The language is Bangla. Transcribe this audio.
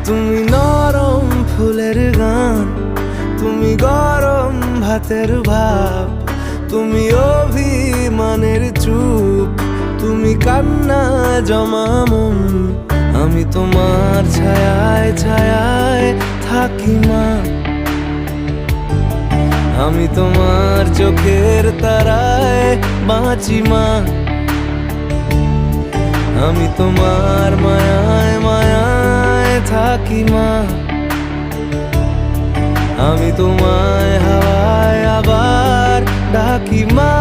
তুমি নরম ফুলের গান, তুমি গরম ভাতের ভাব, তুমি অভিমানের চুপ, তুমি কান্না জমা মন। আমি তোমার ছায়ায় ছায়ায় থাকি মা, আমি তোমার চোখের তারায় বাঁচি মা, আমি তোমার মায়ায় মায়ায় থাকি মা, আমি তোমায় হাওয়ায় আবার ডাকি মা।